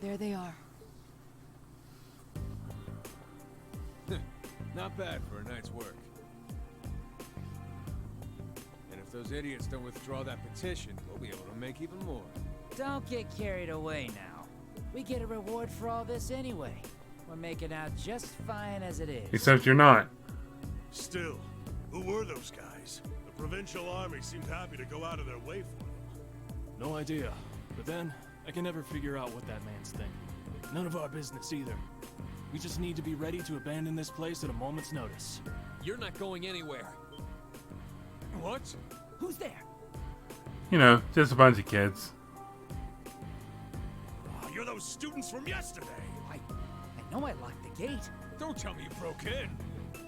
There they are. Not bad for a night's work. And if those idiots don't withdraw that petition, we'll be able to make even more. Don't get carried away now. We get a reward for all this anyway. We're making out just fine as it is. Except you're not. Still, who were those guys? The provincial army seemed happy to go out of their way for them. No idea. But then, I can never figure out what that man's thinking. None of our business either. We just need to be ready to abandon this place at a moment's notice. You're not going anywhere. What? Who's there? You know, just a bunch of kids. Oh, you're those students from yesterday. I know I locked the gate. Don't tell me you broke in.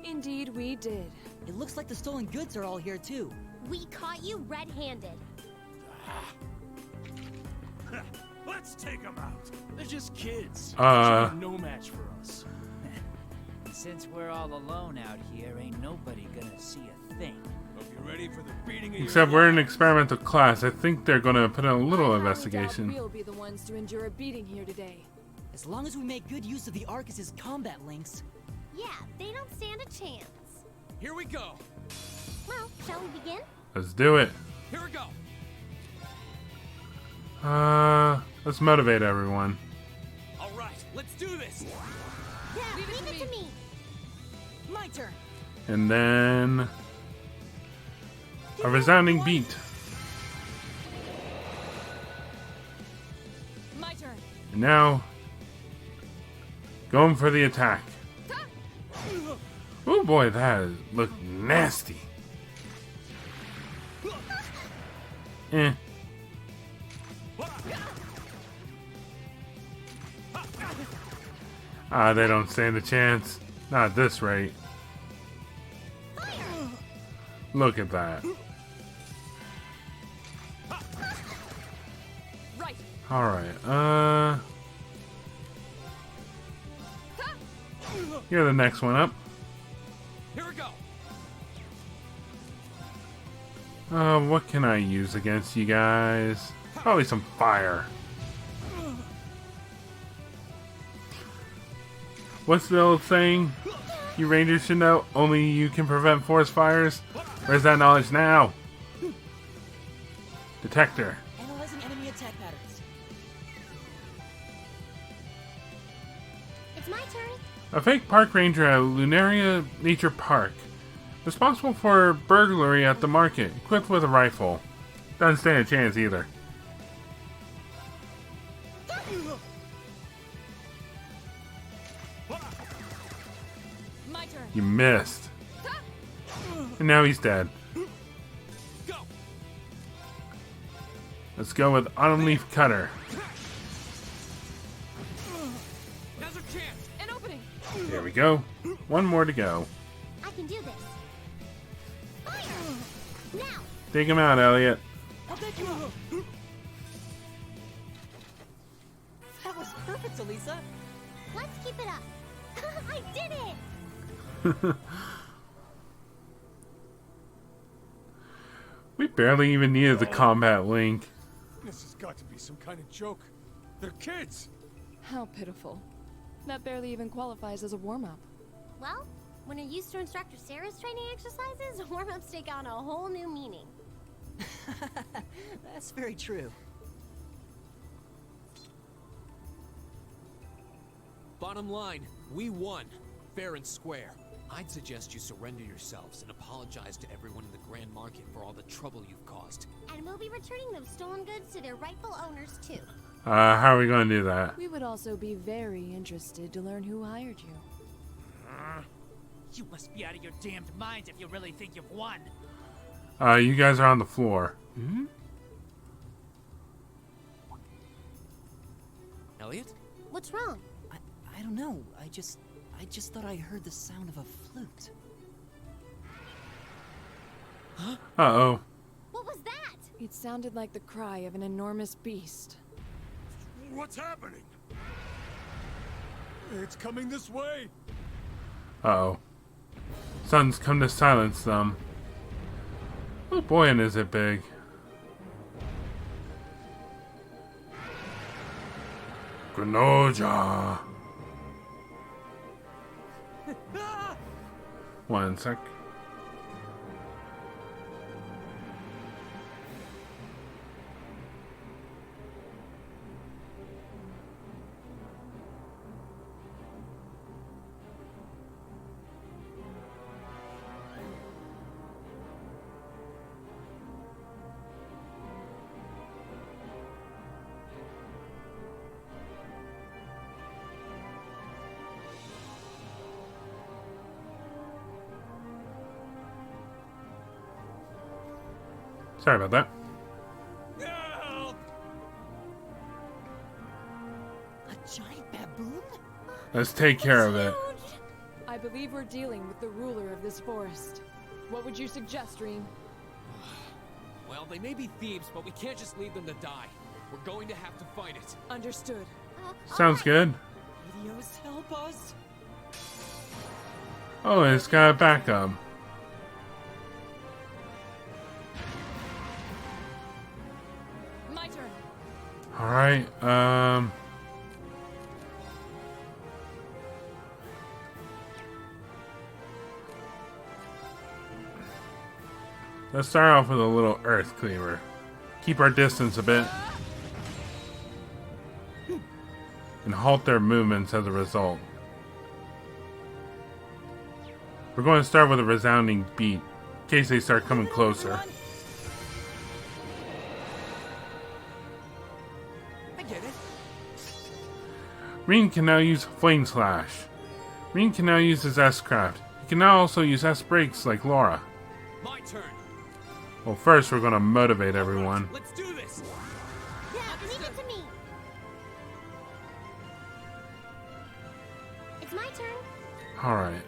Indeed, we did. It looks like the stolen goods are all here too. We caught you red-handed. Let's take them out. They're just kids. They're no match for us. Since we're all alone out here, ain't nobody gonna see a thing. Hope you're ready for the beating of Except your we're in experimental class. I think they're gonna put in a little investigation. We'll be the ones to endure a beating here today. As long as we make good use of the Arcus's combat links. Yeah, they don't stand a chance. Here we go. Well, shall we begin? Let's do it. Here we go. Let's motivate everyone. All right, let's do this. Yeah, leave it to me. My turn. And then a resounding beat. My turn. And now, going for the attack. Oh boy, that looked nasty. Eh. They don't stand a chance. Not at this rate. Look at that. Right. Alright, you're the next one up. Here we go. What can I use against you guys? Probably some fire. What's the old saying? You rangers should know only you can prevent forest fires? Where's that knowledge now? Detector. Analyzing enemy attack patterns. It's my turn. A fake park ranger at Lunaria Nature Park. Responsible for burglary at the market, equipped with a rifle. Doesn't stand a chance either. My turn. You missed. And now he's dead. Go. Let's go with Autumn Leaf Cutter. Now's our chance. An opening. There we go. One more to go. I can do this. Fire! Now! Take him out, Elliot. I'll take you out. That was perfect, Elisa. Let's keep it up. I did it! We barely even needed the combat link. This has got to be some kind of joke. They're kids. How pitiful. That barely even qualifies as a warm-up. Well, when you're used to Instructor Sarah's training exercises, warm-ups take on a whole new meaning. That's very true. Bottom line, we won. Fair and square. I'd suggest you surrender yourselves and apologize to everyone in the Grand Market for all the trouble you've caused. And we'll be returning those stolen goods to their rightful owners, too. How are we going to do that? We would also be very interested to learn who hired you. You must be out of your damned minds if you really think you've won. You guys are on the floor. Hmm? Elliot? What's wrong? I don't know. I just thought I heard the sound of a flute. Uh-oh. What was that? It sounded like the cry of an enormous beast. What's happening? It's coming this way. Uh-oh. Sun's come to silence them. Oh boy, and is it big. Greninja. One sec. Sorry about that. Help! A giant baboon? Let's take care of it. I believe we're dealing with the ruler of this forest. What would you suggest, Reem? Well, they may be thieves, but we can't just leave them to die. We're going to have to fight it. Understood. Sounds good. Helios, help us! Oh, it's got a backup. My turn. Alright, let's start off with a little earth cleaver. Keep our distance a bit. And halt their movements as a result. We're going to start with a resounding beat, in case they start coming closer. I get it. Reen can now use Flame Slash. Reen can now use his S-Craft. He can now also use S-Brakes like Laura. My turn. Well, first we're going to motivate everyone. Let's do this. Yeah, leave it to me. It's my turn. Alright,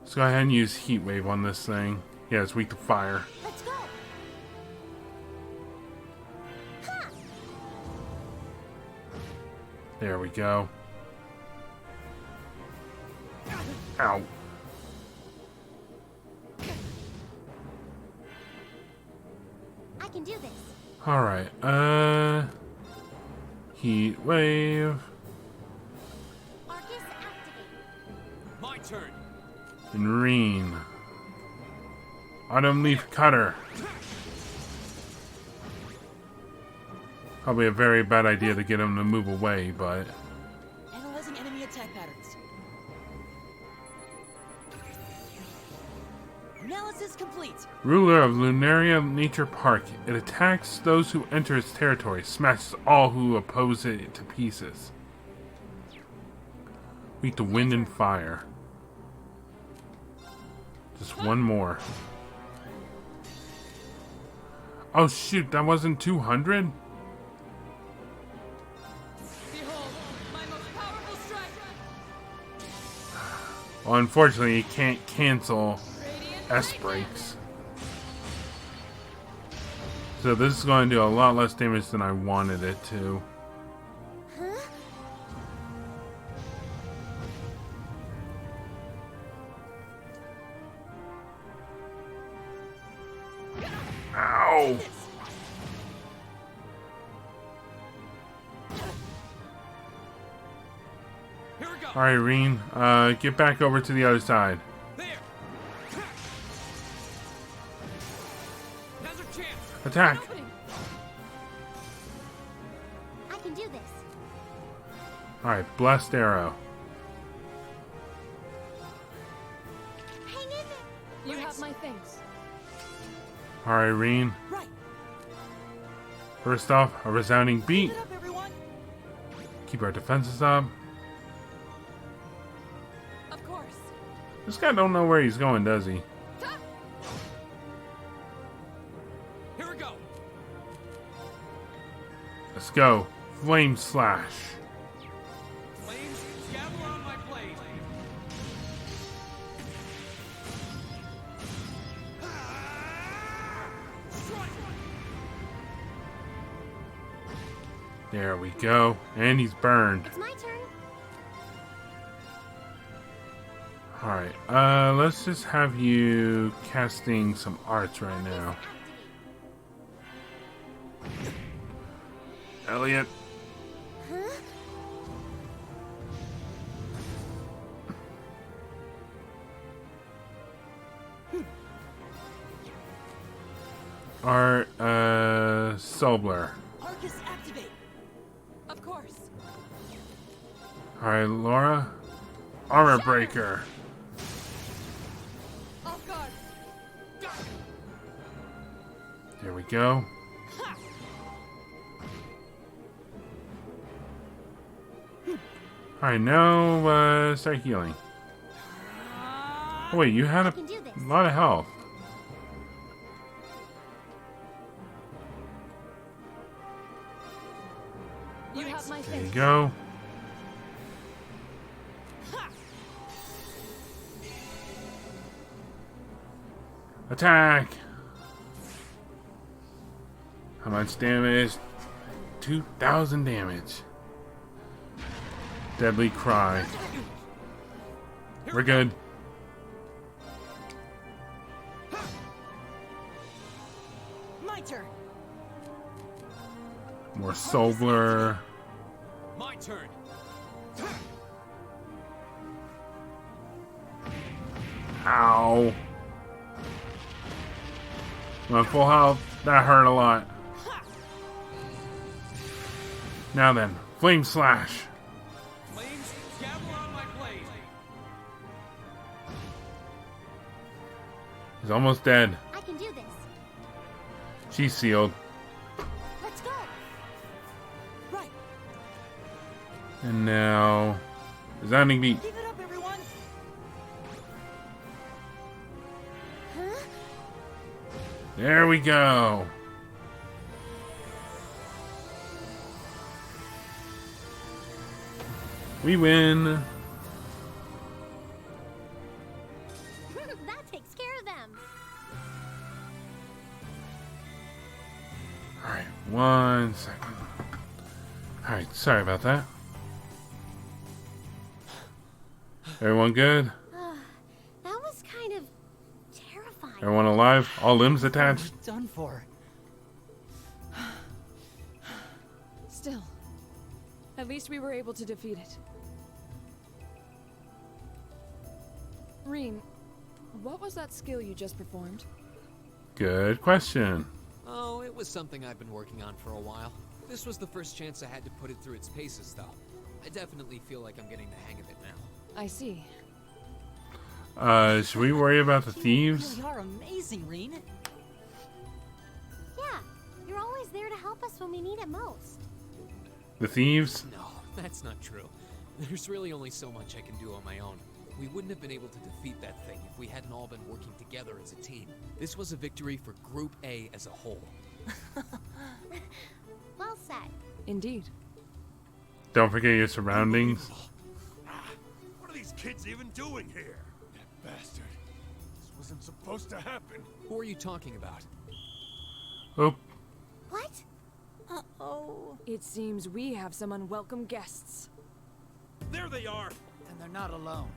let's go ahead and use Heat Wave on this thing. Yeah, it's weak to fire. Let's go. Ha! There we go. Ow. I can do this. Alright, Heat Wave. Arcus activate. My turn. And Reen. Autumn Leaf Cutter. Probably a very bad idea to get him to move away, but... Analyzing enemy attack patterns. Analysis complete. Ruler of Lunaria Nature Park. It attacks those who enter its territory, smashes all who oppose it to pieces. Weak to wind and fire. Just one more. Oh shoot, that wasn't 200? Behold, my most powerful strike. Well, unfortunately, you can't cancel S-Brakes. So this is going to do a lot less damage than I wanted it to. Ow! Here we go. Alright, Reen, get back over to the other side. There. Now's our chance. Attack! Opening. I can do this. Alright, Blessed Arrow. Hang in there. You have my things. Alright, Reen. Right. First off, a resounding beat. Keep it up, everyone. Keep our defenses up. Of course. This guy don't know where he's going, does he? Here we go. Let's go. Flame Slash. Flames, gather on my blade. Strike. There we go. And he's burned. It's my turn. Alright, let's just have you casting some arts right now. Elliot. Huh? Art, Sobler. Arcus, activate! Of course. Alright, Laura. Armor Breaker. Off guard. There we go. Alright, now, start healing. Oh, wait, you had I a can do this. lot of health. You have my There you thanks. go. Attack! How much damage? 2,000 damage. Deadly Cry. We're good. My turn! More Sobler. My turn. Ow. I'm at full health. That hurt a lot. Now then, Flame Slash. Flames, gather on my blade. He's almost dead. I can do this. She's sealed. Let's go. Right, And now... Resounding Beat. keep it up, everyone! Huh? There we go. We win. That takes care of them. Alright, 1 second. Alright, sorry about that. Everyone good? That was kind of terrifying. Everyone alive? All limbs attached? Done for. Still, at least we were able to defeat it. Rean, what was that skill you just performed? Good question. Oh, it was something I've been working on for a while. This was the first chance I had to put it through its paces, though. I definitely feel like I'm getting the hang of it now. I see. Should we worry about the You thieves? really are amazing, Reen. Yeah, you're always there to help us when we need it most. The thieves? No, that's not true. There's really only so much I can do on my own. We wouldn't have been able to defeat that thing if we hadn't all been working together as a team. This was a victory for Group A as a whole. Well said. Indeed. Don't forget your surroundings. What are these kids even doing here? That bastard. This wasn't supposed to happen. Who are you talking about? Oh, What? Uh-oh. It seems we have some unwelcome guests. There they are. And they're not alone.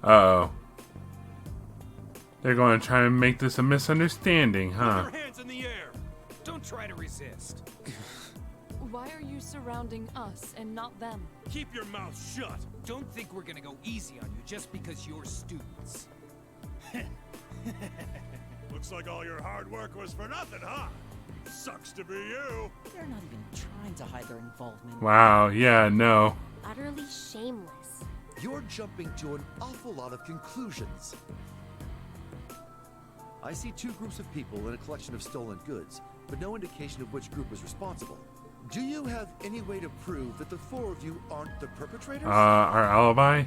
uh-oh. They're going to try and make this a misunderstanding, huh? Put your hands in the air. Don't try to resist. Why are you surrounding us and not them? Keep your mouth shut. Don't think we're gonna go easy on you just because you're students. Looks like all your hard work was for nothing, huh? Sucks to be you. They're not even trying to hide their involvement. Wow, yeah, no. Utterly shameless. You're jumping to an awful lot of conclusions. I see two groups of people in a collection of stolen goods, but no indication of which group is responsible. Do you have any way to prove that the four of you aren't the perpetrators? Our alibi?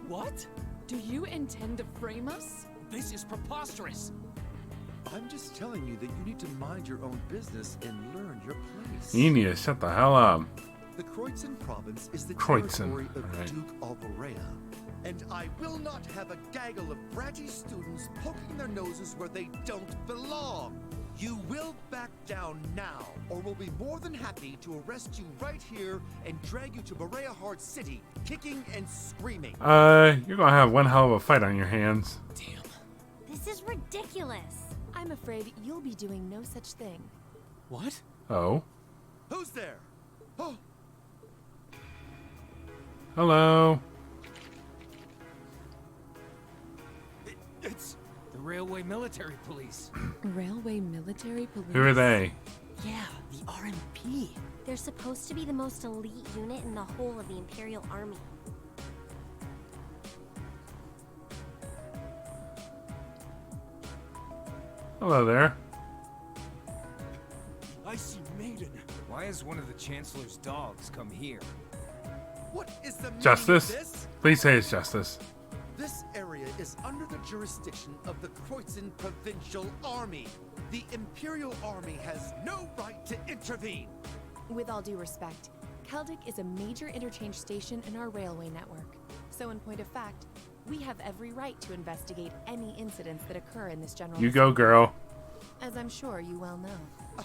What? Do you intend to frame us? This is preposterous. I'm just telling you that you need to mind your own business and learn your place. You need to shut the hell up. The Kreutzen province is the Kreutzen, territory of alright. Duke Alvarea. And I will not have a gaggle of bratty students poking their noses where they don't belong. You will back down now, or we'll be more than happy to arrest you right here and drag you to Berea Hard City, kicking and screaming. You're gonna have one hell of a fight on your hands. Damn. This is ridiculous. I'm afraid you'll be doing no such thing. What? Oh? Who's there? Oh, Hello. it's The Railway Military Police. Railway military police? Who are they? Yeah, the RMP. They're supposed to be the most elite unit in the whole of the Imperial Army. Hello there. I see Maiden. Why has one of the Chancellor's dogs come here? What is the meaning Justice? of this? Please say it's justice. This area is under the jurisdiction of the Kreutzen Provincial Army. The Imperial Army has no right to intervene. With all due respect, Keldic is a major interchange station in our railway network. So in point of fact, we have every right to investigate any incidents that occur in this general You go, girl. as I'm sure you well know.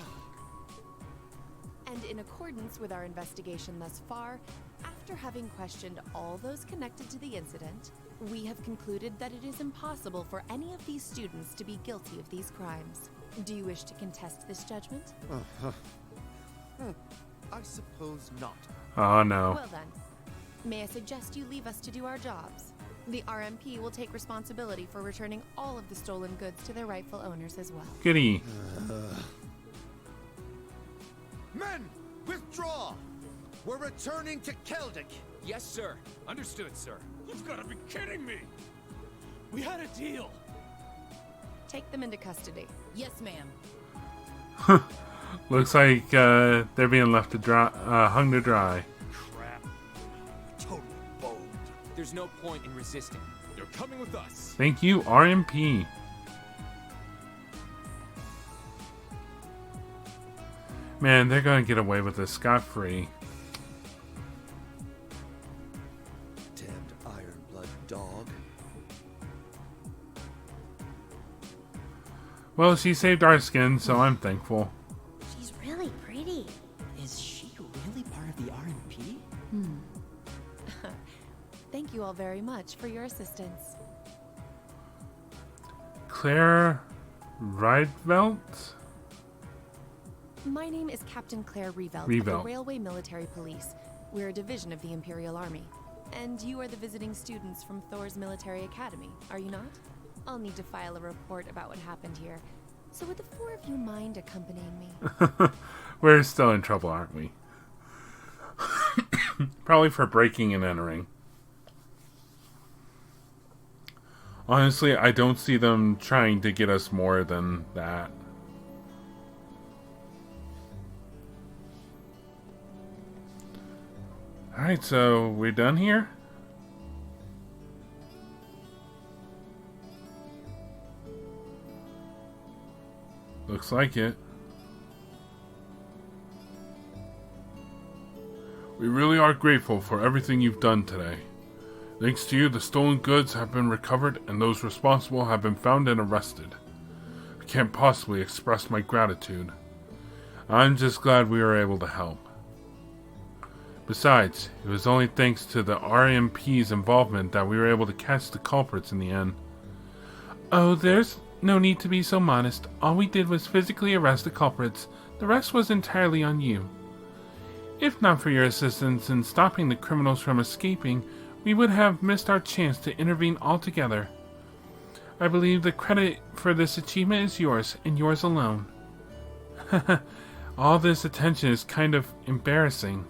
And in accordance with our investigation thus far, after having questioned all those connected to the incident, we have concluded that it is impossible for any of these students to be guilty of these crimes. Do you wish to contest this judgment? I suppose not. Oh no. Well then, may I suggest you leave us to do our jobs? The RMP will take responsibility for returning all of the stolen goods to their rightful owners as well. Goody. Men, withdraw! We're returning to Keldic. Yes, sir. Understood, sir. You've got to be kidding me! We had a deal. Take them into custody. Yes, ma'am. Looks like they're being left to dry, hung to dry. Crap. Totally boned. There's no point in resisting. You're coming with us. Thank you, RMP. Man, they're gonna get away with this scot-free. Damned Ironblood dog. Well, she saved our skin, so I'm thankful. She's really pretty. Is she really part of the RMP? Thank you all very much for your assistance. Claire Rydvelt? My name is Captain Claire Revelt of the Revelt. Railway Military Police. We're a division of the Imperial Army. And you are the visiting students from Thor's Military Academy, are you not? I'll need to file a report about what happened here. So would the four of you mind accompanying me? We're still in trouble, aren't we? Probably for breaking and entering. Honestly, I don't see them trying to get us more than that. Alright, so we're done here? Looks like it. We really are grateful for everything you've done today. Thanks to you, the stolen goods have been recovered and those responsible have been found and arrested. I can't possibly express my gratitude. I'm just glad we were able to help. Besides, it was only thanks to the RMP's involvement that we were able to catch the culprits in the end. Oh, there's no need to be so modest. All we did was physically arrest the culprits. The rest was entirely on you. If not for your assistance in stopping the criminals from escaping, we would have missed our chance to intervene altogether. I believe the credit for this achievement is yours, and yours alone. All this attention is kind of embarrassing.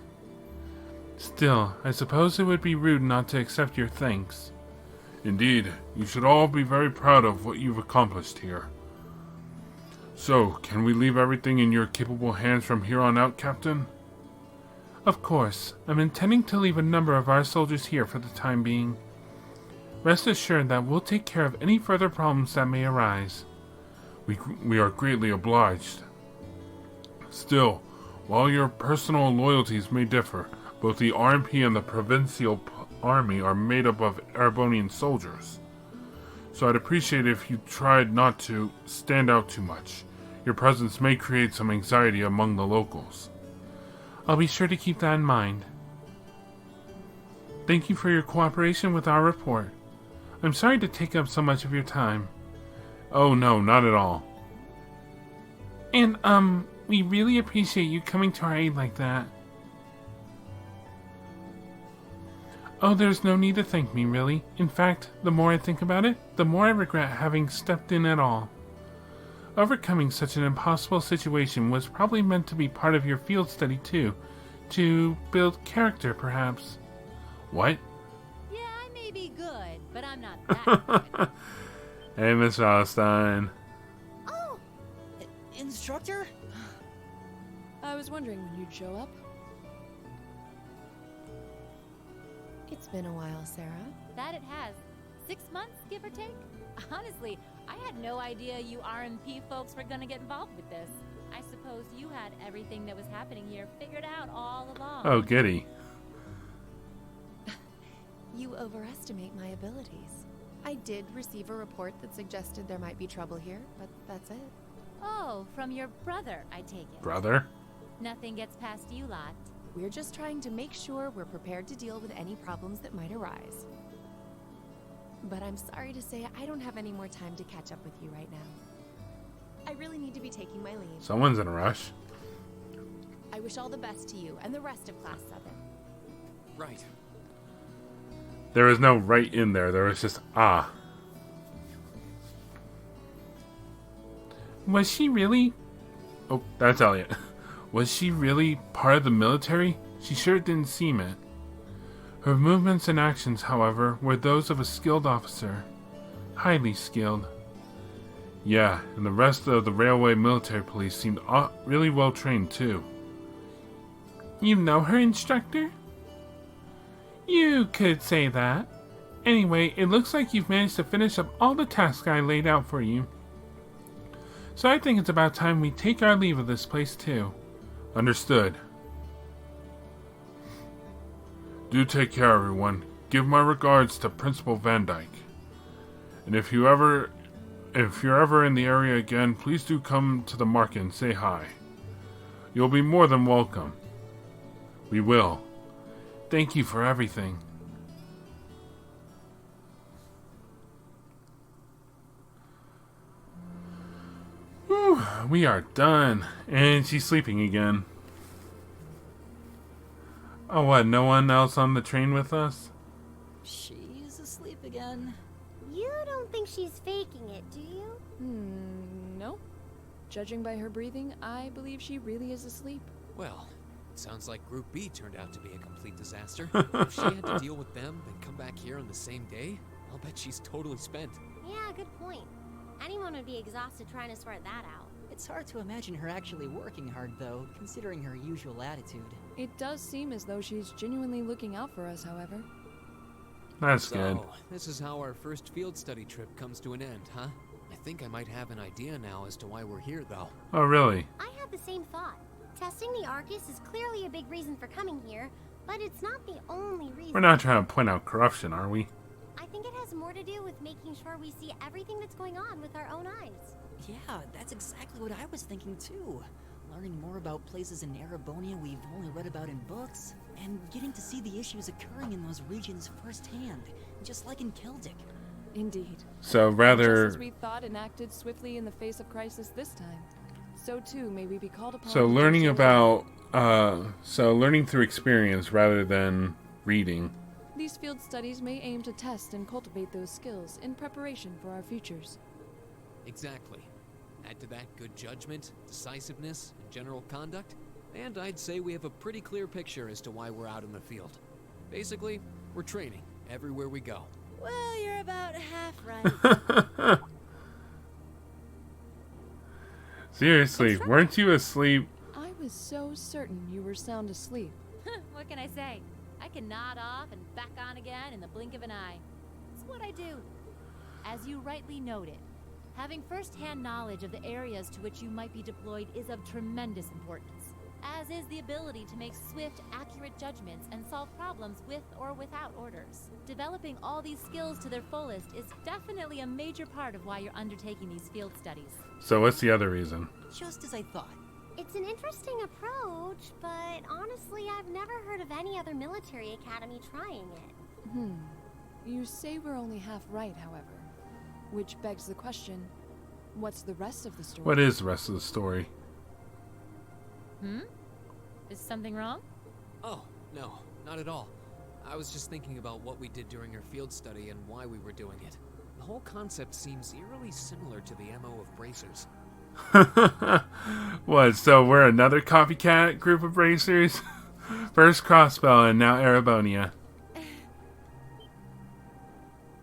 Still, I suppose it would be rude not to accept your thanks. Indeed, you should all be very proud of what you've accomplished here. So, can we leave everything in your capable hands from here on out, Captain? Of course. I'm intending to leave a number of our soldiers here for the time being. Rest assured that we'll take care of any further problems that may arise. We are greatly obliged. Still, while your personal loyalties may differ, both the RMP and the Provincial Army are made up of Erebonian soldiers. So I'd appreciate it if you tried not to stand out too much. Your presence may create some anxiety among the locals. I'll be sure to keep that in mind. Thank you for your cooperation with our report. I'm sorry to take up so much of your time. Oh no, not at all. And, We really appreciate you coming to our aid like that. Oh, there's no need to thank me, really. In fact, the more I think about it, the more I regret having stepped in at all. Overcoming such an impossible situation was probably meant to be part of your field study, too. To build character, perhaps. What? Yeah, I may be good, but I'm not that good. Hey, Miss Valentine. Oh! Instructor? I was wondering when you'd show up. It's been a while, Sarah. That it has. 6 months, give or take? Honestly, I had no idea you RMP folks were gonna get involved with this. I suppose you had everything that was happening here figured out all along. Oh, giddy. You overestimate my abilities. I did receive a report that suggested there might be trouble here, but that's it. Oh, from your brother, I take it. Brother? Nothing gets past you lot. We're just trying to make sure we're prepared to deal with any problems that might arise. But I'm sorry to say I don't have any more time to catch up with you right now. I really need to be taking my leave. Someone's in a rush. I wish all the best to you and the rest of Class 7. Right. There was no right in there. There was just, ah. Was she really... Oh, that's Elliot. Was she really part of the military? She sure didn't seem it. Her movements and actions, however, were those of a skilled officer. Highly skilled. Yeah, and the rest of the railway military police seemed really well trained, too. You know her, instructor? You could say that. Anyway, it looks like you've managed to finish up all the tasks I laid out for you. So I think it's about time we take our leave of this place, too. Understood. Do take care, everyone. Give my regards to Principal Van Dyke. And if you're ever in the area again, please do come to the market and say hi. You'll be more than welcome. We will. Thank you for everything. Whew, we are done. And she's sleeping again. Oh, what? No one else on the train with us? She's asleep again. You don't think she's faking it, do you? No. Judging by her breathing, I believe she really is asleep. Well, it sounds like Group B turned out to be a complete disaster. If she had to deal with them, then come back here on the same day, I'll bet she's totally spent. Yeah, good point. Anyone would be exhausted trying to sort that out. It's hard to imagine her actually working hard, though, considering her usual attitude. It does seem as though she's genuinely looking out for us, however. That's good. So, this is how our first field study trip comes to an end, huh? I think I might have an idea now as to why we're here, though. Oh, really? I had the same thought. Testing the Arcus is clearly a big reason for coming here, but it's not the only reason. We're not trying to point out corruption, are we? I think it has more to do with making sure we see everything that's going on with our own eyes. Yeah, that's exactly what I was thinking too. Learning more about places in Erebonia we've only read about in books, and getting to see the issues occurring in those regions firsthand, just like in Keldic. Indeed. So rather... Just as we thought and acted swiftly in the face of crisis this time, so too may we be called upon. So learning about... so learning through experience rather than reading. These field studies may aim to test and cultivate those skills in preparation for our futures. Exactly. Add to that good judgment, decisiveness, and general conduct, and I'd say we have a pretty clear picture as to why we're out in the field. Basically, we're training everywhere we go. Well, you're about half right. Seriously, weren't you asleep? I was so certain you were sound asleep. What can I say? I can nod off and back on again in the blink of an eye. It's what I do. As you rightly noted, having first-hand knowledge of the areas to which you might be deployed is of tremendous importance, as is the ability to make swift, accurate judgments and solve problems with or without orders. Developing all these skills to their fullest is definitely a major part of why you're undertaking these field studies. So what's the other reason? Just as I thought. It's an interesting approach, but honestly, I've never heard of any other military academy trying it. You say we're only half right, however. Which begs the question, what's the rest of the story? What is the rest of the story? Is something wrong? Oh, no, not at all. I was just thinking about what we did during our field study and why we were doing it. The whole concept seems eerily similar to the MO of bracers. What, so we're another copycat group of bracers? First Crossbell and now Erebonia.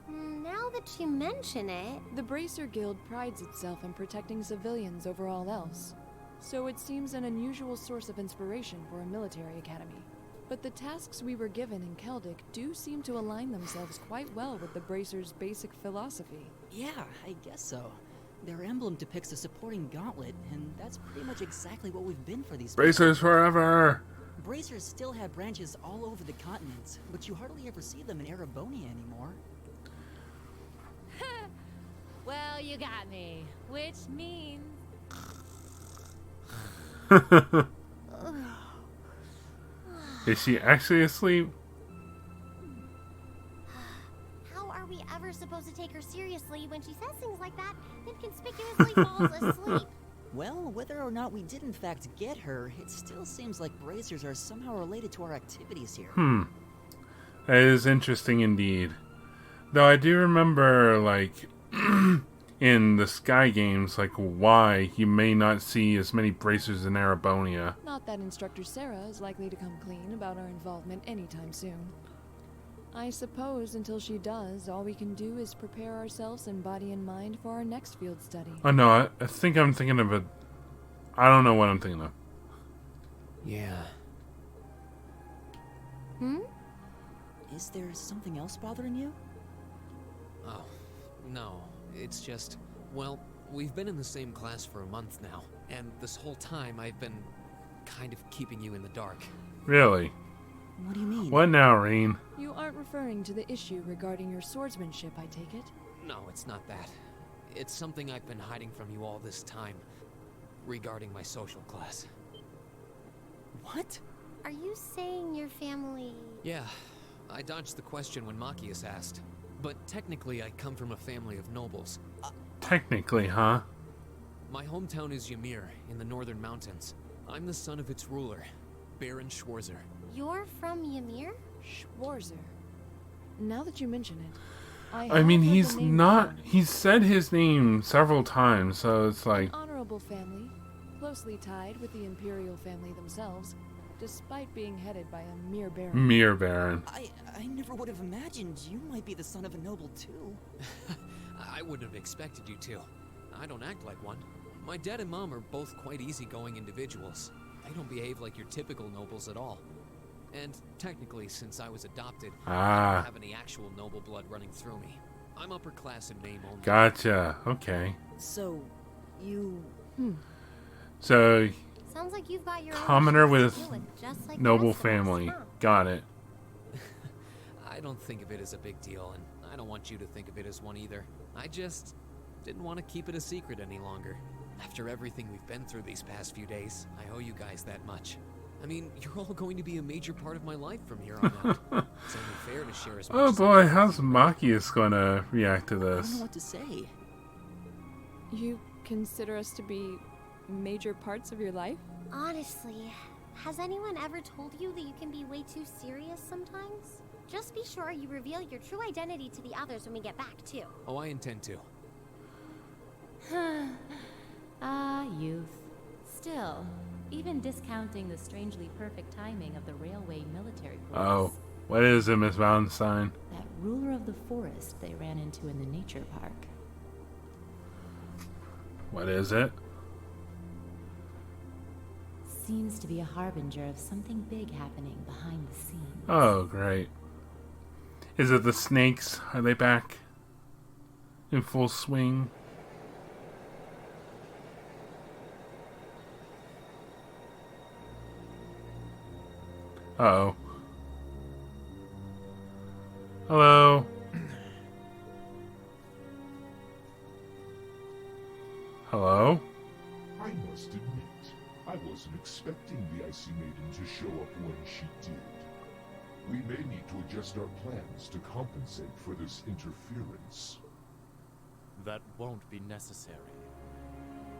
Now that you mention it... The Bracer Guild prides itself on protecting civilians over all else, so it seems an unusual source of inspiration for a military academy. But the tasks we were given in Keldic do seem to align themselves quite well with the Bracer's basic philosophy. Yeah, I guess so. Their emblem depicts a supporting gauntlet, and that's pretty much exactly what we've been for these Bracers forever! Bracers still have branches all over the continent, but you hardly ever see them in Erebonia anymore. Well, you got me. Which means... Is she actually asleep? How are we ever supposed to take her seriously when she says things like that, then conspicuously falls asleep? Well, whether or not we did in fact get her, it still seems like bracers are somehow related to our activities here. That is interesting indeed. Though I do remember, like, in the Sky games, like, why you may not see as many bracers in Erebonia. Not that Instructor Sarah is likely to come clean about our involvement anytime soon. I suppose until she does, all we can do is prepare ourselves in body and mind for our next field study. Oh no, I think I'm thinking of it. I don't know what I'm thinking of. Yeah. Is there something else bothering you? Oh, no. It's just, well, we've been in the same class for a month now, and this whole time I've been kind of keeping you in the dark. Really? What do you mean? What now, Rain? You aren't referring to the issue regarding your swordsmanship, I take it? No, it's not that. It's something I've been hiding from you all this time, regarding my social class. What? Are you saying your family... Yeah, I dodged the question when Machias asked. But technically, I come from a family of nobles. Technically, huh? My hometown is Ymir, in the northern mountains. I'm the son of its ruler, Baron Schwarzer. You're from Ymir? Schwarzer. Now that you mention it, I mean, he's not... He's said his name several times, so it's like... An honorable family, closely tied with the Imperial family themselves, despite being headed by a mere baron. Mere baron. I never would have imagined you might be the son of a noble, too. I wouldn't have expected you to. I don't act like one. My dad and mom are both quite easygoing individuals. They don't behave like your typical nobles at all. And technically, since I was adopted, I don't have any actual noble blood running through me. I'm upper class in name only. Gotcha. Okay. So, you... So... Sounds like you've got your commoner with just like noble family. Got it. I don't think of it as a big deal, and I don't want you to think of it as one either. I just didn't want to keep it a secret any longer. After everything we've been through these past few days, I owe you guys that much. I mean, you're all going to be a major part of my life from here on out. It's only fair to share as much Oh as boy, how's Machias gonna react to I don't know this? what to say. You consider us to be major parts of your life? Honestly, has anyone ever told you that you can be way too serious sometimes? Just be sure you reveal your true identity to the others when we get back, too. Oh, I intend to. Youth. Still, even discounting the strangely perfect timing of the railway military police. Oh, what is it, Miss Valentine? That ruler of the forest they ran into in the nature park. What is it? Seems to be a harbinger of something big happening behind the scenes. Oh, great. Is it the snakes? Are they back in full swing? Uh-oh. Hello? Hello? I must admit, I wasn't expecting the Icy Maiden to show up when she did. We may need to adjust our plans to compensate for this interference. That won't be necessary.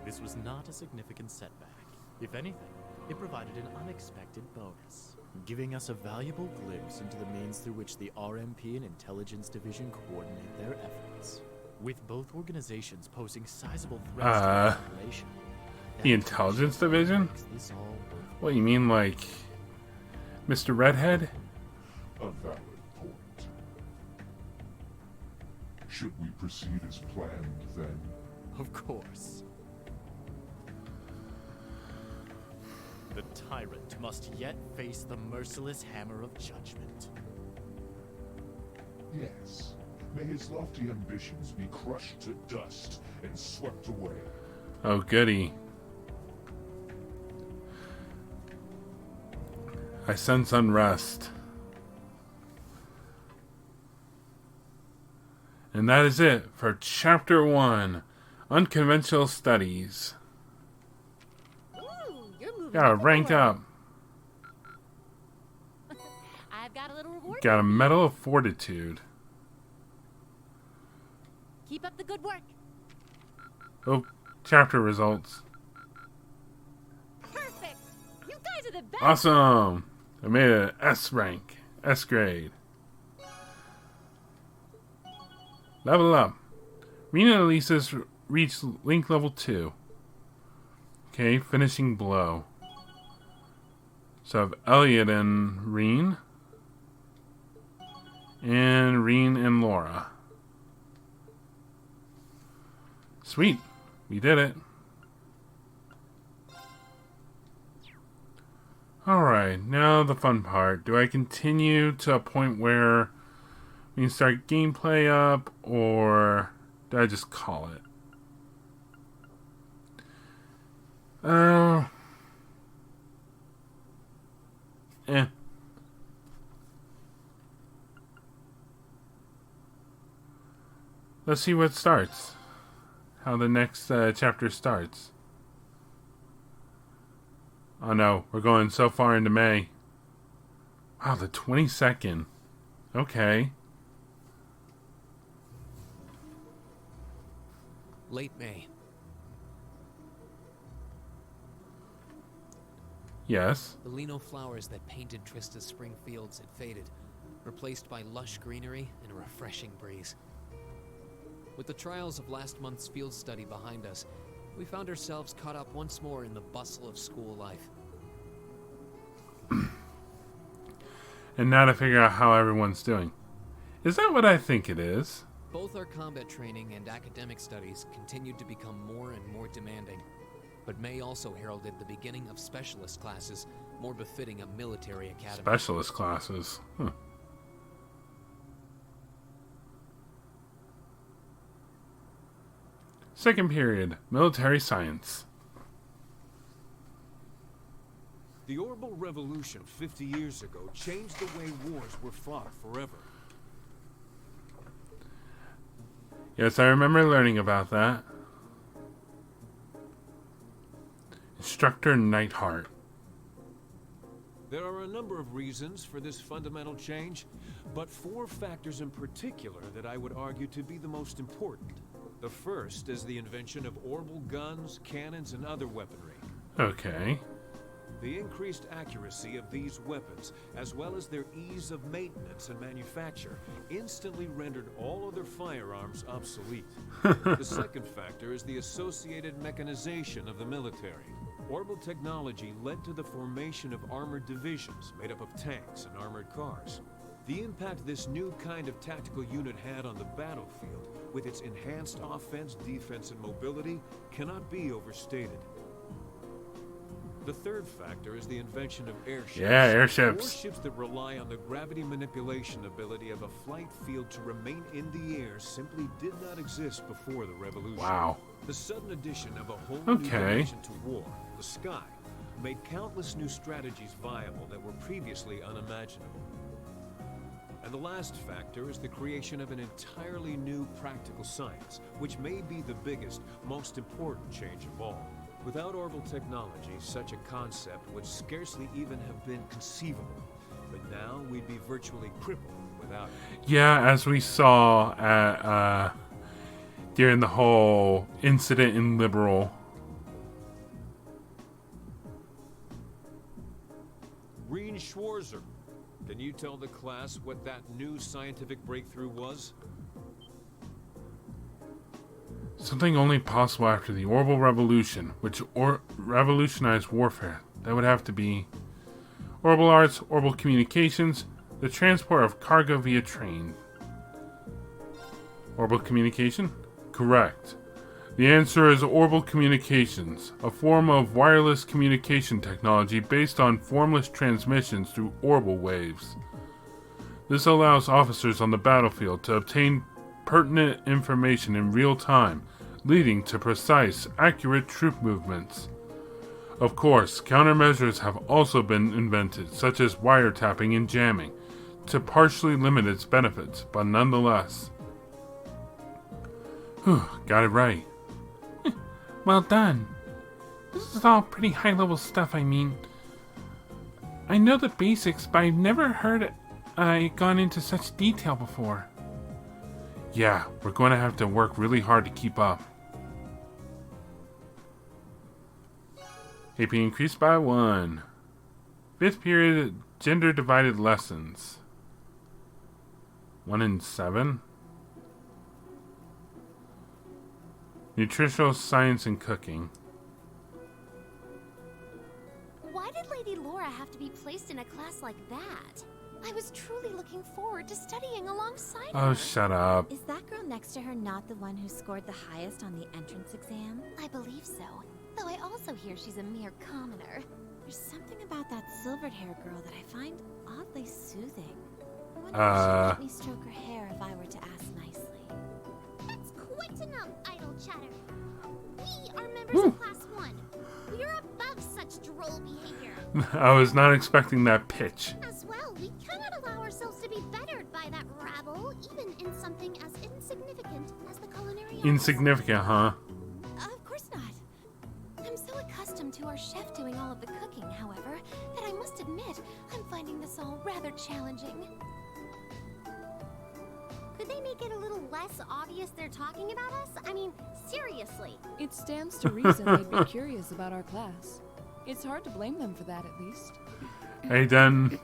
This was not a significant setback. If anything, It provided an unexpected bonus, giving us a valuable glimpse into the means through which the RMP and Intelligence Division coordinate their efforts, with both organizations posing sizable threats to the population. The Intelligence Division? What, you mean like Mr. Redhead? A valid point. Should we proceed as planned, then? Of course. The tyrant must yet face the merciless hammer of judgment. Yes. May his lofty ambitions be crushed to dust and swept away. Oh, goody. I sense unrest. And that is it for Chapter 1, Unconventional Studies. Ooh, you're moving Got ranked up. I've got a little reward. Got a Medal of Fortitude. Keep up the good work. Oh, chapter results. Perfect. You guys are the best. Awesome. I made an S rank. S grade. Level up. Rena and Elisa's reached Link level 2. Okay, finishing blow. So I have Elliot and Reen. And Reen and Laura. Sweet. We did it. Alright, now the fun part. Do I continue to a point where we can start gameplay up, or do I just call it? Let's see what starts. How the next chapter starts. Oh no, we're going so far into May. Wow, the 22nd. Okay. Late May. Yes. The lino flowers that painted Trista's spring fields had faded, replaced by lush greenery and a refreshing breeze. With the trials of last month's field study behind us, we found ourselves caught up once more in the bustle of school life. And now to figure out how everyone's doing. Is that what I think it is? Both our combat training and academic studies continued to become more and more demanding, but May also heralded the beginning of specialist classes, more befitting a military academy. Specialist classes. Huh. Second period, military science. The Orbital Revolution 50 years ago changed the way wars were fought forever. Yes, I remember learning about that. Instructor Neidhart. There are a number of reasons for this fundamental change, but 4 factors in particular that I would argue to be the most important. The first is the invention of orbital guns, cannons, and other weaponry. Okay. The increased accuracy of these weapons, as well as their ease of maintenance and manufacture, instantly rendered all other firearms obsolete. The second factor is the associated mechanization of the military. Orbital technology led to the formation of armored divisions made up of tanks and armored cars. The impact this new kind of tactical unit had on the battlefield, with its enhanced offense, defense, and mobility, cannot be overstated. The third factor is the invention of airships. Yeah, airships. Warships that rely on the gravity manipulation ability of a flight field to remain in the air simply did not exist before the revolution. Wow. The sudden addition of a whole new dimension to war, the sky, made countless new strategies viable that were previously unimaginable. And the last factor is the creation of an entirely new practical science, which may be the biggest, most important change of all. Without orbital technology, such a concept would scarcely even have been conceivable. But now we'd be virtually crippled without it. Yeah, as we saw at, during the whole incident in Liberal. Reen Schwarzer, can you tell the class what that new scientific breakthrough was? Something only possible after the Orbital Revolution, which revolutionized warfare. That would have to be orbital arts, orbital communications, the transport of cargo via train. Orbital communication? Correct. The answer is orbital communications, a form of wireless communication technology based on formless transmissions through orbital waves. This allows officers on the battlefield to obtain pertinent information in real time, leading to precise, accurate troop movements. Of course, countermeasures have also been invented, such as wiretapping and jamming, to partially limit its benefits, but nonetheless. Whew, got it right. Well done. This is all pretty high-level stuff, I mean. I know the basics, but I've never heard it gone into such detail before. Yeah, we're going to have to work really hard to keep up. AP increased by 1. 5th period gender divided lessons. 1 in 7. Nutritional science and cooking. Why did Lady Laura have to be placed in a class like that? I was truly looking forward to studying alongside her. Oh, shut up. Is that girl next to her not the one who scored the highest on the entrance exam? I believe so, though I also hear she's a mere commoner. There's something about that silvered-haired girl that I find oddly soothing. I wonder if she'd let me stroke her hair if I were to ask nicely. That's quite enough idle chatter. We are members of Class 1. We are above such droll behavior. I was not expecting that pitch. As well, we cannot allow ourselves to be bettered by that rabble, even in something as insignificant as the culinary arts. Insignificant, huh? Of course not. I'm so accustomed to our chef doing all of the cooking, however, that I must admit I'm finding this all rather challenging. Could they make it a little less obvious they're talking about us? I mean, seriously. It stands to reason they'd be curious about our class. It's hard to blame them for that, at least. Hey, done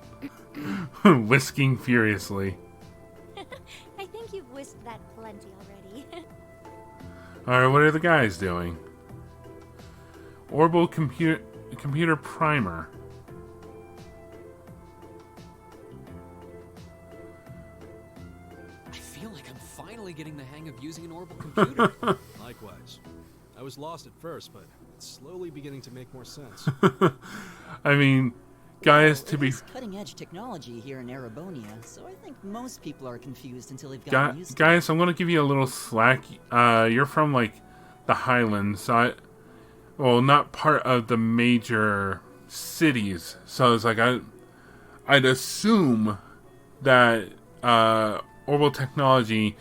whisking furiously. I think you've whisked that plenty already. Alright, what are the guys doing? Orbital computer primer. I feel like I'm finally getting the hang of using an orbital computer. Likewise. I was lost at first, but it's slowly beginning to make more sense. I mean, guys, to be... It's cutting-edge technology here in Erebonia, so I think most people are confused until they've gotten used to it. Guys, I'm going to give you a little slack. You're from, like, the Highlands. Well, not part of the major cities. So it's like, I'd assume that orbital technology,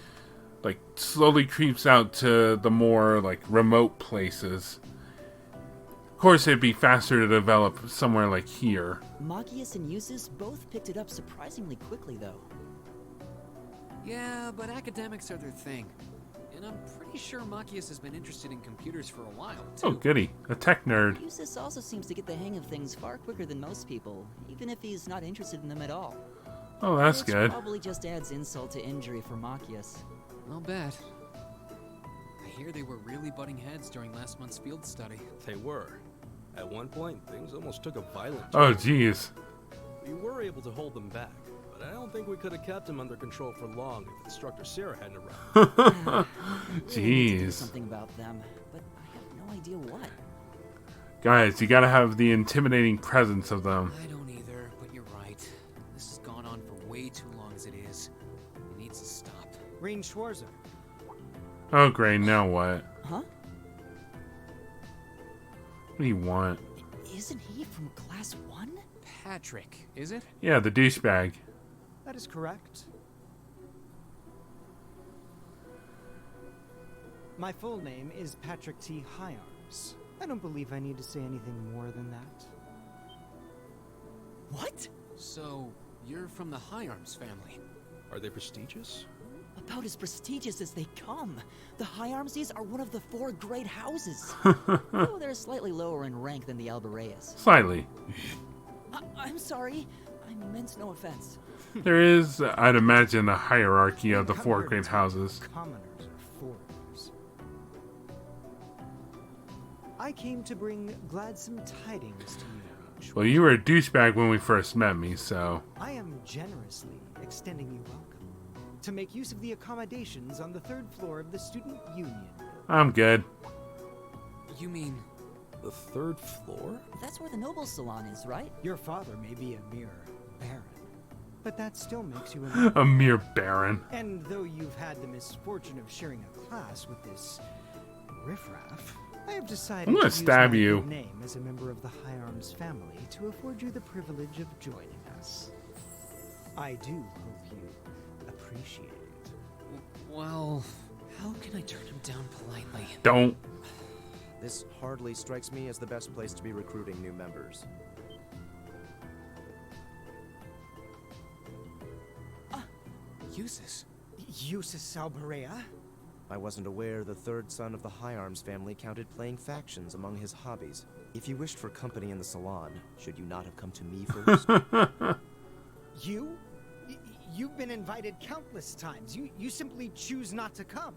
like, slowly creeps out to the more, like, remote places. Of course, it'd be faster to develop somewhere like here. Machias and Usus both picked it up surprisingly quickly, though. Yeah, but academics are their thing. And I'm pretty sure Machias has been interested in computers for a while, too. Oh, goody. A tech nerd. Usus also seems to get the hang of things far quicker than most people, even if he's not interested in them at all. Oh, that's Which good. Probably just adds insult to injury for Machias. I'll bet. I hear they were really butting heads during last month's field study. They were. At one point, things almost took a violent Oh, turn. jeez. We were able to hold them back, but I don't think we could have kept them under control for long if Instructor Sarah hadn't arrived. Really need to do Jeez. something about them, but I have no idea what. Guys, you gotta have the intimidating presence of them. I don't either, but you're right. This has gone on for way too long as it is. It needs to stop. Reen Schwarzer. Oh, great. Now what? Huh? What do you want? Isn't he from Class 1? Patrick, is it? Yeah, the douchebag. That is correct. My full name is Patrick T. Hyarms. I don't believe I need to say anything more than that. What? So, you're from the Hyarms family. Are they prestigious? About as prestigious as they come. The Hyarmses are one of the 4 great houses. Though they're slightly lower in rank than the Albareas. Slightly. I'm sorry. I meant no offense. There is, I'd imagine, a hierarchy of the 4 great houses. Commoners or foreigners. I came to bring gladsome tidings to you. Well, you were a douchebag when we first met me, so... I am generously extending you welcome to make use of the accommodations on the 3rd floor of the Student Union. I'm good. You mean the 3rd floor? That's where the Noble Salon is, right? Your father may be a mere baron, but that still makes you a mere baron. And though you've had the misfortune of sharing a class with this riffraff, I have decided I'm gonna to stab use my you. good name as a member of the High Arms family to afford you the privilege of joining us. I do hope you appreciate it. Well, how can I turn him down politely? Don't. This hardly strikes me as the best place to be recruiting new members. Eustace. Eustace Alberea? I wasn't aware the 3rd son of the High Arms family counted playing factions among his hobbies. If you wished for company in the salon, should you not have come to me first? You? You've been invited countless times. You simply choose not to come,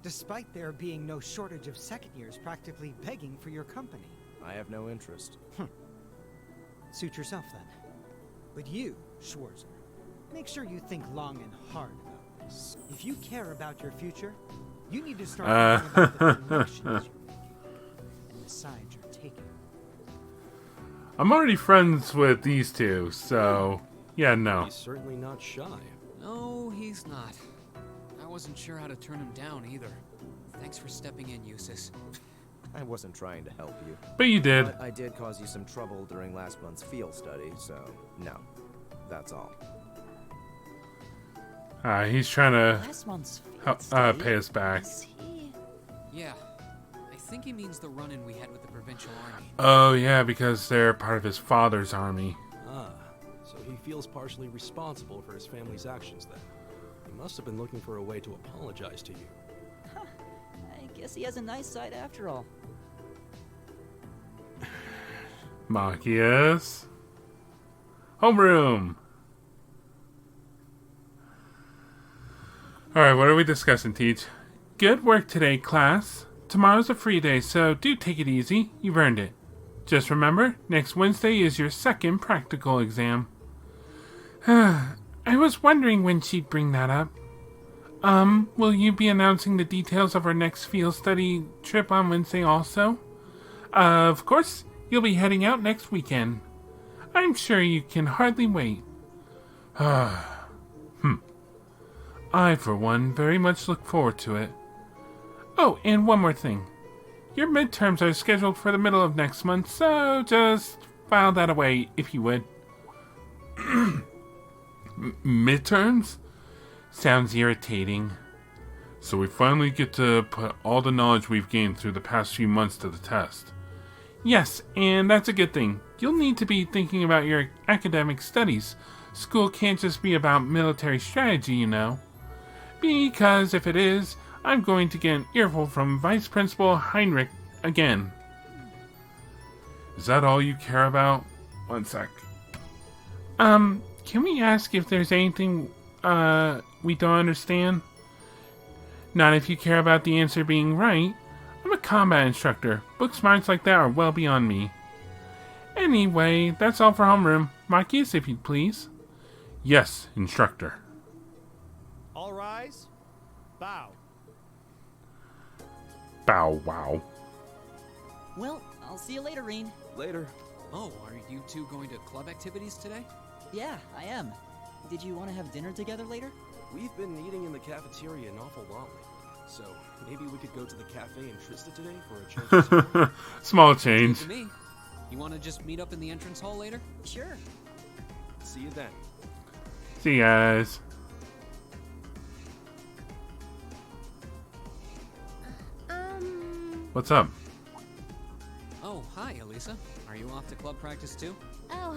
despite there being no shortage of second years practically begging for your company. I have no interest. Suit yourself then. But you, Schwarzer, make sure you think long and hard about this. If you care about your future, you need to start thinking about the connections you're making and the side you're taking. I'm already friends with these two, so yeah, no. He's certainly not shy. No, he's not. I wasn't sure how to turn him down either. Thanks for stepping in, Eustace. I wasn't trying to help you. But you did. But I did cause you some trouble during last month's field study, so no. That's all. He's trying to Last month's pay us back. Yeah, I think he means the run-in we had with the provincial army. Oh yeah, because they're part of his father's army. Ah, so he feels partially responsible for his family's actions then. He must have been looking for a way to apologize to you. I guess he has a nice side after all. Machias. Homeroom. Alright, what are we discussing, Teach? Good work today, class. Tomorrow's a free day, so do take it easy. You've earned it. Just remember, next Wednesday is your 2nd practical exam. I was wondering when she'd bring that up. Will you be announcing the details of our next field study trip on Wednesday also? Of course, you'll be heading out next weekend. I'm sure you can hardly wait. I, for one, very much look forward to it. Oh, and one more thing. Your midterms are scheduled for the middle of next month, so just file that away, if you would. Midterms? Sounds irritating. So we finally get to put all the knowledge we've gained through the past few months to the test. Yes, and that's a good thing. You'll need to be thinking about your academic studies. School can't just be about military strategy, you know. Because if it is, I'm going to get an earful from Vice Principal Heinrich again. Is that all you care about? One sec. Can we ask if there's anything, we don't understand? Not if you care about the answer being right. I'm a combat instructor. Book smarts like that are well beyond me. Anyway, that's all for homeroom. Machias, if you'd please. Yes, instructor. All rise. Bow. Bow wow. Well, I'll see you later, Reen. Later. Oh, are you two going to club activities today? Yeah, I am. Did you want to have dinner together later? We've been eating in the cafeteria an awful lot lately, so maybe we could go to the cafe in Trista today for a change of Small change. Good to me. You want to just meet up in the entrance hall later? Sure. See you then. See you guys. What's up? Oh, hi, Elisa. Are you off to club practice too? Oh,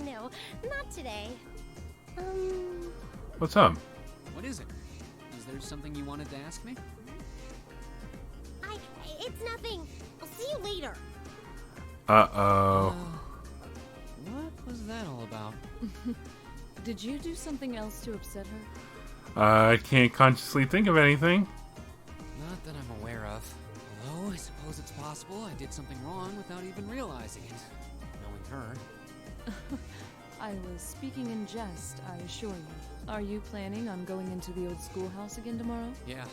no, not today. What's up? What is it? Is there something you wanted to ask me? It's nothing. I'll see you later. Uh-oh. What was that Did you do something else to upset her? I can't consciously think of anything. Not that I'm aware of. Although, I suppose it's possible I did something wrong without even realizing it. Knowing her. I was speaking in jest, I assure you. Are you planning on going into the old schoolhouse again tomorrow? Yeah.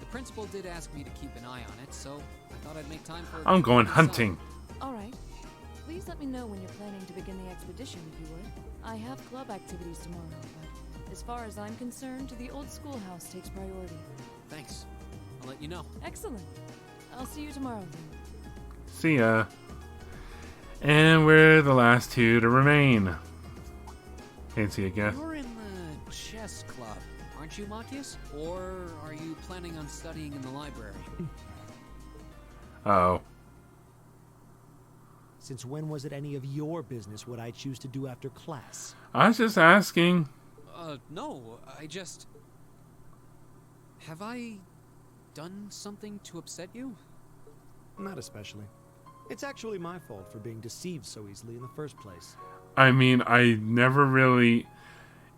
The principal did ask me to keep an eye on it, so I thought I'd make time for... I'm going hunting. Alright. Please let me know when you're planning to begin the expedition, if you would. I have club activities tomorrow, but as far as I'm concerned, the old schoolhouse takes priority. Thanks. I'll let you know. Excellent. I'll see you tomorrow then. See ya. And we're the last two to remain. Fancy, I guess. You're in the chess club, aren't you, Machias? Or are you planning on studying in the library? Oh. Since when was it any of your business what I choose to do after class? I was just asking. No, I just... Have I done something to upset you? Not especially. It's actually my fault for being deceived so easily in the first place. I mean, I never really...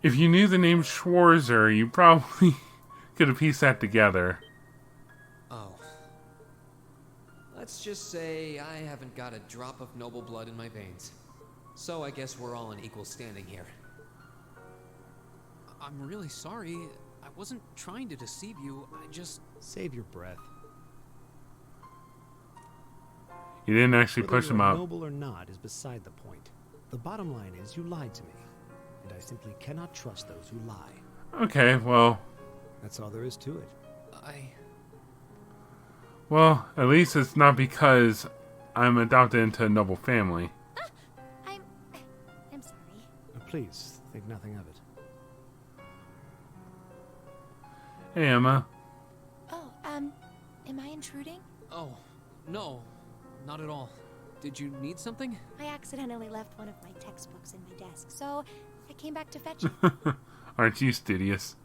If you knew the name Schwarzer, you probably could have pieced that together. Oh. Let's just say I haven't got a drop of noble blood in my veins. So I guess we're all in equal standing here. I'm really sorry. I wasn't trying to deceive you. I just... Save your breath. You didn't actually push him up. Noble or not is beside the point. The bottom line is you lied to me, and I simply cannot trust those who lie. Okay, well... That's all there is to it. Well, at least it's not because I'm adopted into a noble family. I'm sorry. Please, think nothing of it. Hey, Emma. Oh, am I intruding? Oh, no. Not at all. Did you need something? I accidentally left one of my textbooks in my desk, so I came back to fetch it. Aren't you studious?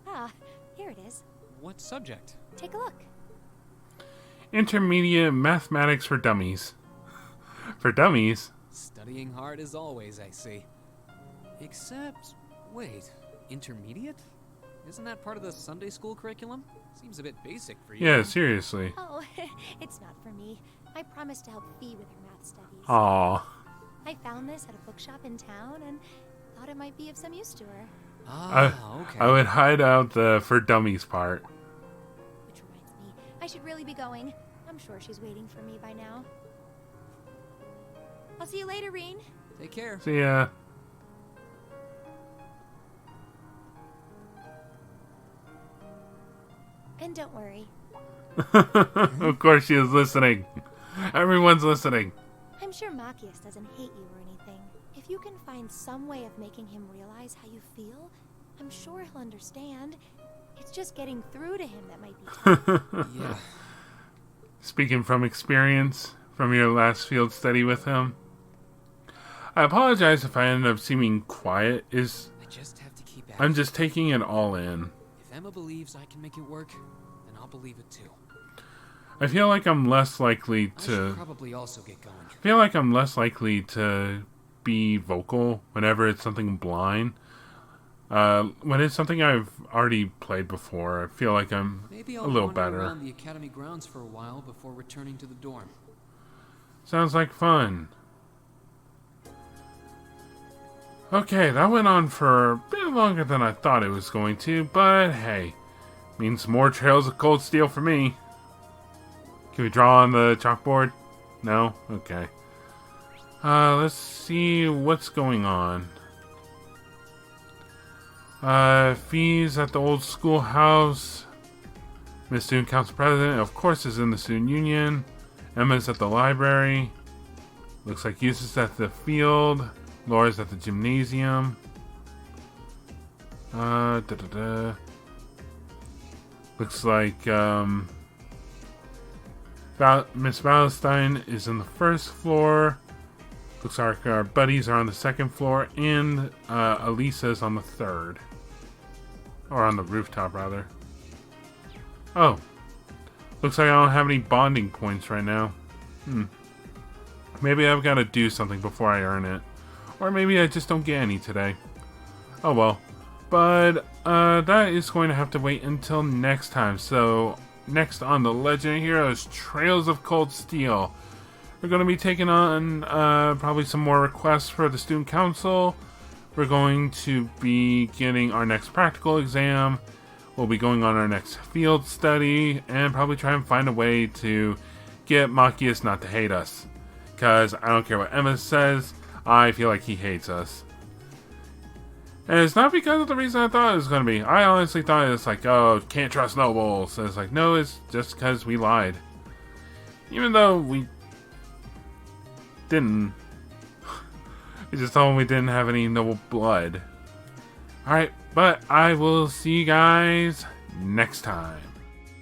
Ah, here it is. What subject? Take a look. Intermediate Mathematics for Dummies. For dummies? Studying hard as always, I see. Except... Wait, intermediate? Isn't that part of the Sunday school curriculum? Seems a bit basic for you. Yeah, seriously. Oh, it's not for me. I promised to help Fee with her math studies. Aww. I found this at a bookshop in town and thought it might be of some use to her. Okay. I would hide out the for dummies part. Which reminds me, I should really be going. I'm sure she's waiting for me by now. I'll see you later, Reen. Take care. See ya. And don't worry. Of course she is listening. Everyone's listening. I'm sure Machias doesn't hate you or anything. If you can find some way of making him realize how you feel, I'm sure he'll understand. It's just getting through to him that might be tough. Yeah. Speaking from experience, from your last field study with him, I apologize if I ended up seeming quiet. I just have to keep at I'm it. just taking it all in. If Emma believes I can make it work, then I'll believe it too. I feel like I'm less likely I to... should probably also get going. I feel like I'm less likely to be vocal whenever it's something blind. When it's something I've already played before, I feel like I'm Maybe a I'll little wander better. around the academy grounds for a while before returning to the dorm. Sounds like fun. Okay, that went on for a bit longer than I thought it was going to, but hey, means more trails of cold steel for me. Can we draw on the chalkboard? No? Okay. Let's see what's going on. Fees at the old schoolhouse. Miss Student Council President, of course, is in the Student Union. Emma's at the library. Looks like Eustace at the field. Laura's at the gymnasium. Looks like Miss Valentine is in the first floor. Looks like our buddies are on the second floor, and Elisa's on the third. Or on the rooftop, rather. Oh, Looks like I don't have any bonding points right now. Maybe I've got to do something before I earn it. Or maybe I just don't get any today. Oh well. But that is going to have to wait until next time. So next on the Legend of Heroes Trails of Cold Steel, we're going to be taking on probably some more requests for the Student Council. We're going to be getting our next practical exam. We'll be going on our next field study, and probably try and find a way to get Machias not to hate us. Because I don't care what Emma says, I feel like he hates us. And it's not because of the reason I thought it was going to be. I honestly thought it was like, oh, can't trust nobles. So it's like, no, it's just because we lied. Even though we didn't. We just told him we didn't have any noble blood. Alright, but I will see you guys next time.